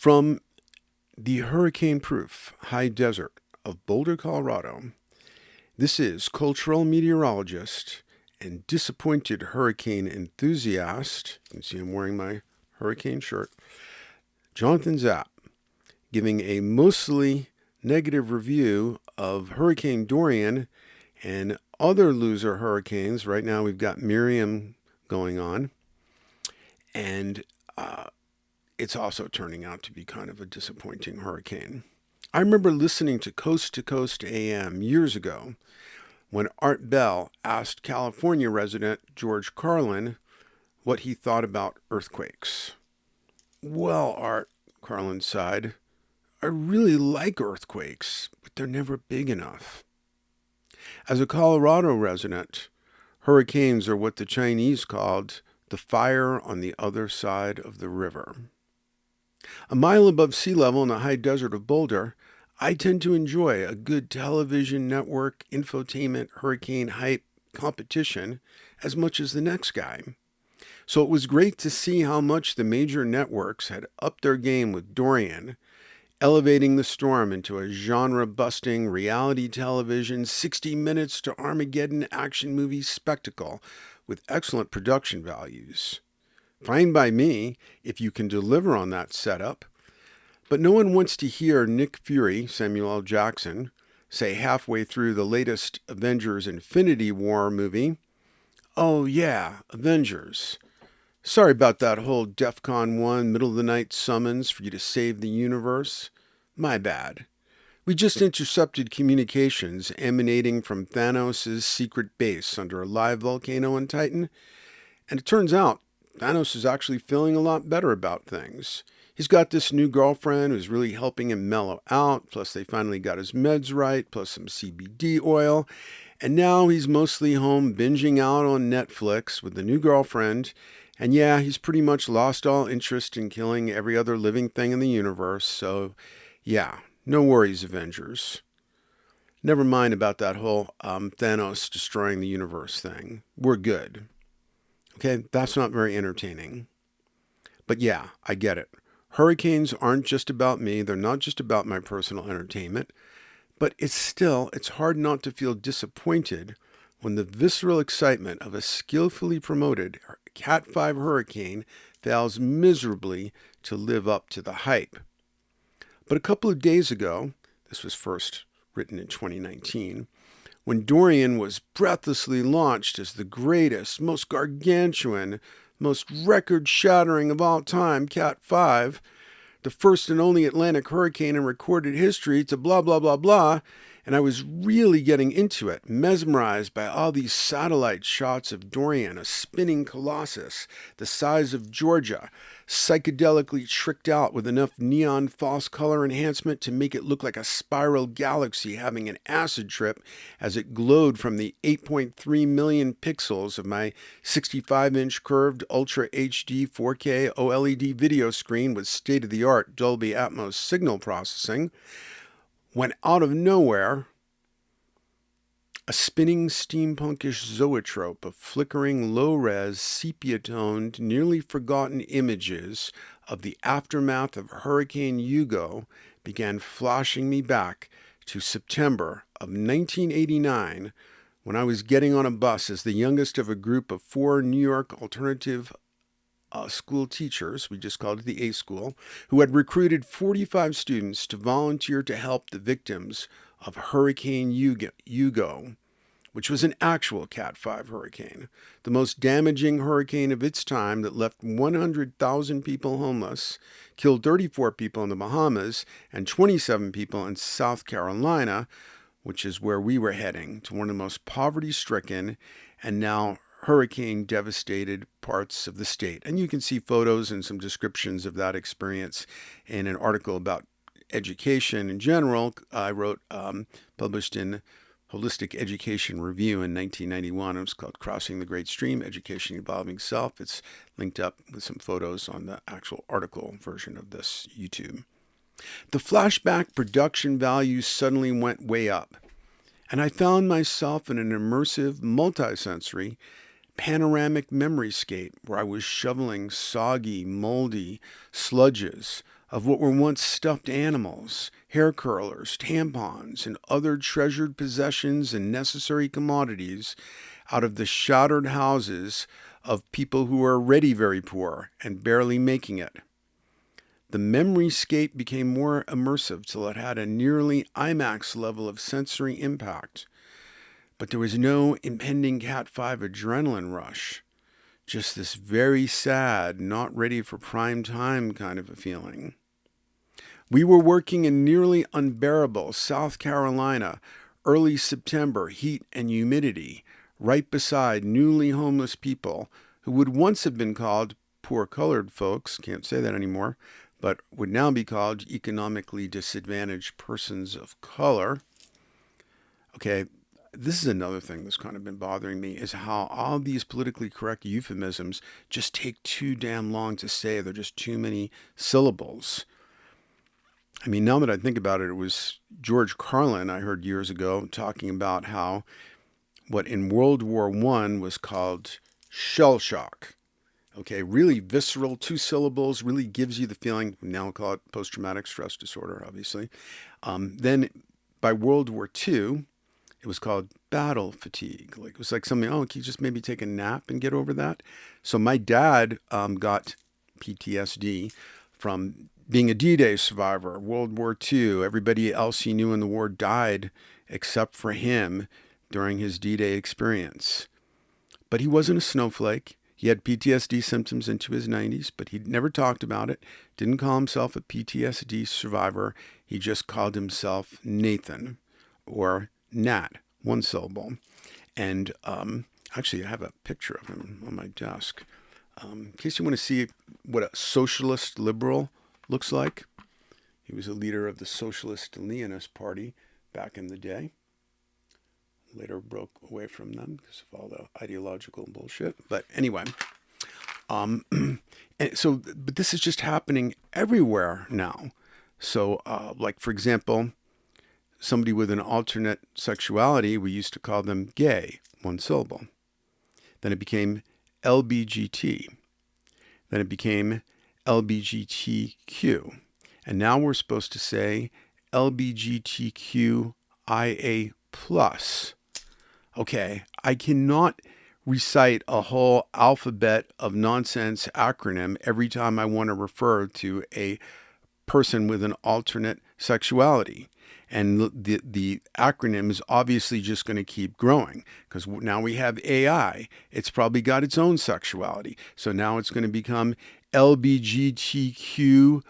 From the hurricane-proof high desert of Boulder, Colorado, this is cultural meteorologist and disappointed hurricane enthusiast, you can see I'm wearing my hurricane shirt, Jonathan Zapp, giving a mostly negative review of Hurricane Dorian and other loser hurricanes. Right now we've got Miriam going on, and it's also turning out to be kind of a disappointing hurricane. I remember listening to Coast AM years ago when Art Bell asked California resident George Carlin what he thought about earthquakes. Well, Art, Carlin sighed, I really like earthquakes, but they're never big enough. As a Colorado resident, hurricanes are what the Chinese called the fire on the other side of the river. A mile above sea level in the high desert of Boulder, I tend to enjoy a good television network, infotainment, hurricane hype competition as much as the next guy. So it was great to see how much the major networks had upped their game with Dorian, elevating the storm into a genre-busting reality television 60 minutes to Armageddon action movie spectacle with excellent production values. Fine by me if you can deliver on that setup. But no one wants to hear Nick Fury, Samuel L. Jackson, say halfway through the latest Avengers Infinity War movie, "Oh yeah, Avengers. Sorry about that whole DEFCON 1 middle of the night summons for you to save the universe. My bad. We just intercepted communications emanating from Thanos' secret base under a live volcano on Titan, and it turns out Thanos is actually feeling a lot better about things. He's got this new girlfriend who's really helping him mellow out, plus they finally got his meds right, plus some CBD oil, and now he's mostly home binging out on Netflix with the new girlfriend, and yeah, he's pretty much lost all interest in killing every other living thing in the universe, so yeah, no worries, Avengers. Never mind about that whole Thanos destroying the universe thing. We're good." Okay, that's not very entertaining. But yeah, I get it. Hurricanes aren't just about me. They're not just about my personal entertainment. But it's hard not to feel disappointed when the visceral excitement of a skillfully promoted Cat 5 hurricane fails miserably to live up to the hype. But a couple of days ago, this was first written in 2019, when Dorian was breathlessly launched as the greatest, most gargantuan, most record-shattering of all time, Cat 5, the first and only Atlantic hurricane in recorded history to blah, blah, blah, blah, and I was really getting into it, mesmerized by all these satellite shots of Dorian, a spinning colossus the size of Georgia, psychedelically tricked out with enough neon false color enhancement to make it look like a spiral galaxy having an acid trip as it glowed from the 8.3 million pixels of my 65-inch curved Ultra HD 4K OLED video screen with state-of-the-art Dolby Atmos signal processing, when out of nowhere, a spinning steampunkish zoetrope of flickering low-res, sepia-toned, nearly forgotten images of the aftermath of Hurricane Hugo began flashing me back to September of 1989 when I was getting on a bus as the youngest of a group of 4 New York alternative school teachers, we just called it the A School, who had recruited 45 students to volunteer to help the victims of Hurricane Hugo, which was an actual Cat 5 hurricane, the most damaging hurricane of its time that left 100,000 people homeless, killed 34 people in the Bahamas, and 27 people in South Carolina, which is where we were heading, to one of the most poverty-stricken and now hurricane-devastated parts of the state. And you can see photos and some descriptions of that experience in an article about education in general I wrote, published in Holistic Education Review in 1991. It was called Crossing the Great Stream, Education Evolving Self. It's linked up with some photos on the actual article version of this YouTube. The flashback production values suddenly went way up, and I found myself in an immersive, multisensory, panoramic memoryscape where I was shoveling soggy, moldy sludges of what were once stuffed animals, hair curlers, tampons, and other treasured possessions and necessary commodities out of the shattered houses of people who were already very poor and barely making it. The memoryscape became more immersive till it had a nearly IMAX level of sensory impact. But there was no impending Cat 5 adrenaline rush. Just this very sad, not ready for prime time kind of a feeling. We were working in nearly unbearable South Carolina, early September heat and humidity, right beside newly homeless people who would once have been called poor colored folks, can't say that anymore, but would now be called economically disadvantaged persons of color. Okay, this is another thing that's kind of been bothering me is how all these politically correct euphemisms just take too damn long to say. They're just too many syllables. I mean, now that I think about it, it was George Carlin I heard years ago talking about how what in World War I was called shell shock. Okay, really visceral, two syllables, really gives you the feeling. Now we'll call it post-traumatic stress disorder, obviously. Then by World War II, it was called battle fatigue. Like it was like something, oh, can you just maybe take a nap and get over that? So my dad got PTSD from being a D-Day survivor, World War II. Everybody else he knew in the war died except for him during his D-Day experience. But he wasn't a snowflake. He had PTSD symptoms into his 90s, but he never talked about it, didn't call himself a PTSD survivor. He just called himself Nathan or Nat, one syllable. And actually, I have a picture of him on my desk. In case you want to see what a socialist liberal looks like. He was a leader of the Socialist Leonist Party back in the day. Later broke away from them because of all the ideological bullshit. But anyway, and so, but this is just happening everywhere now. So, like, for example, somebody with an alternate sexuality, we used to call them gay, one syllable. Then it became LBGT. Then it became LBGTQ. And now we're supposed to say LBGTQIA+. Okay, I cannot recite a whole alphabet of nonsense acronym every time I want to refer to a person with an alternate sexuality. And the acronym is obviously just going to keep growing because now we have AI. It's probably got its own sexuality. So now it's going to become LBGTQIAAI+.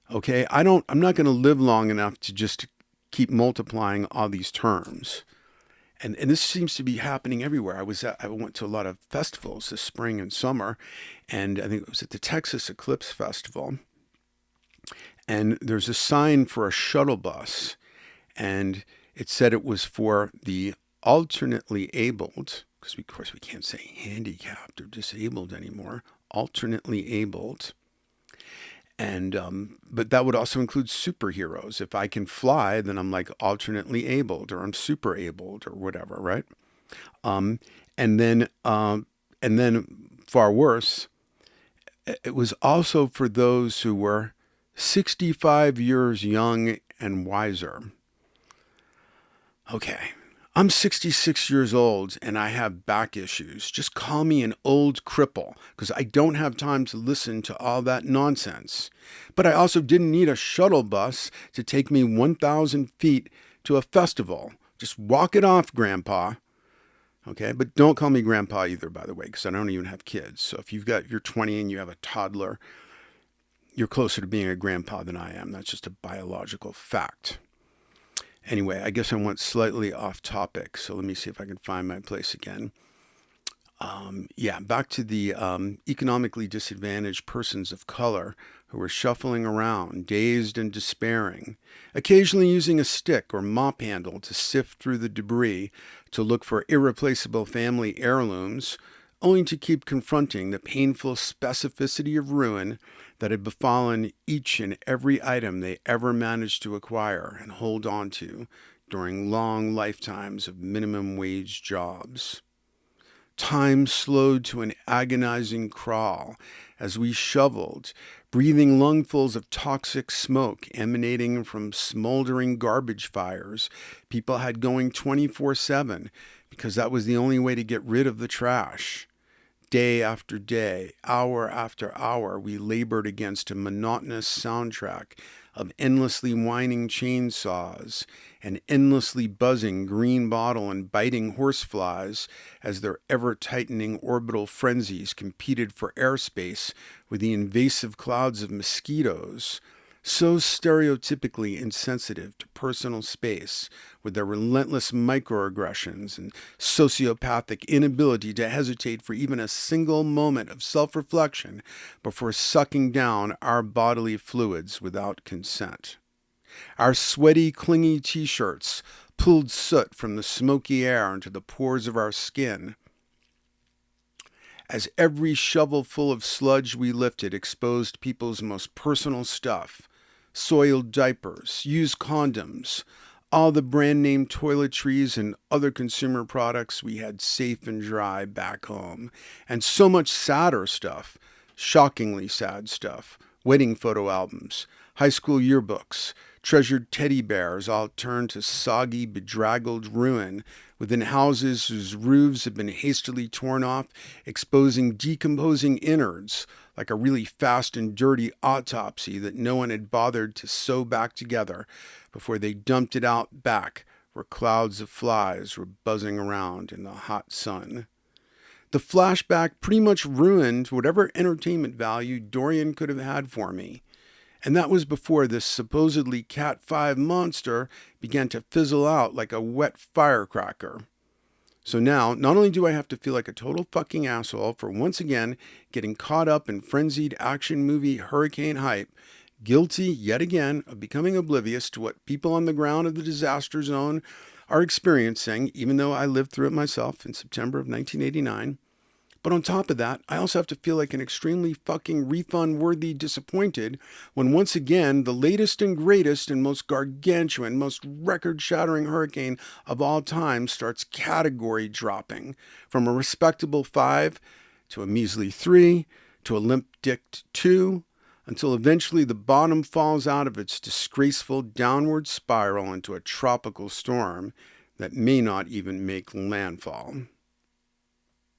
Okay, I'm not going to live long enough to just keep multiplying all these terms. And this seems to be happening everywhere. I went to a lot of festivals this spring and summer, and I think it was at the Texas Eclipse Festival. And there's a sign for a shuttle bus, and it said it was for the alternately abled, because of course we can't say handicapped or disabled anymore, alternately abled. And but that would also include superheroes. If I can fly, then I'm like alternately abled, or I'm super abled, or whatever, right? And then far worse, it was also for those who were 65 years young and wiser. Okay, I'm 66 years old and I have back issues. Just call me an old cripple because I don't have time to listen to all that nonsense. But I also didn't need a shuttle bus to take me 1,000 feet to a festival. Just walk it off, Grandpa. Okay, but don't call me Grandpa either, by the way, because I don't even have kids. So if you're 20 and you have a toddler, you're closer to being a grandpa than I am. That's just a biological fact. Anyway, I guess I went slightly off topic, so let me see if I can find my place again. Back to the economically disadvantaged persons of color who were shuffling around, dazed and despairing, occasionally using a stick or mop handle to sift through the debris to look for irreplaceable family heirlooms, only to keep confronting the painful specificity of ruin that had befallen each and every item they ever managed to acquire and hold on to during long lifetimes of minimum wage jobs. Time slowed to an agonizing crawl as we shoveled, breathing lungfuls of toxic smoke emanating from smoldering garbage fires people had going 24/7 because that was the only way to get rid of the trash. Day after day, hour after hour, we labored against a monotonous soundtrack of endlessly whining chainsaws and endlessly buzzing green bottle and biting horseflies as their ever-tightening orbital frenzies competed for airspace with the invasive clouds of mosquitoes, so stereotypically insensitive to personal space, with their relentless microaggressions and sociopathic inability to hesitate for even a single moment of self-reflection before sucking down our bodily fluids without consent. Our sweaty, clingy t-shirts pulled soot from the smoky air into the pores of our skin, as every shovelful of sludge we lifted exposed people's most personal stuff: soiled diapers, used condoms, all the brand name toiletries and other consumer products we had safe and dry back home, and so much sadder stuff, shockingly sad stuff: wedding photo albums, high school yearbooks, treasured teddy bears, all turned to soggy, bedraggled ruin within houses whose roofs had been hastily torn off, exposing decomposing innards like a really fast and dirty autopsy that no one had bothered to sew back together before they dumped it out back where clouds of flies were buzzing around in the hot sun. The flashback pretty much ruined whatever entertainment value Dorian could have had for me. And that was before this supposedly Cat 5 monster began to fizzle out like a wet firecracker. So now, not only do I have to feel like a total fucking asshole for once again getting caught up in frenzied action movie hurricane hype, guilty yet again of becoming oblivious to what people on the ground of the disaster zone are experiencing, even though I lived through it myself in September of 1989, but on top of that, I also have to feel like an extremely fucking refund-worthy disappointed when once again the latest and greatest and most gargantuan, most record-shattering hurricane of all time starts category dropping from a respectable 5 to a measly 3 to a limp-dicked 2 until eventually the bottom falls out of its disgraceful downward spiral into a tropical storm that may not even make landfall.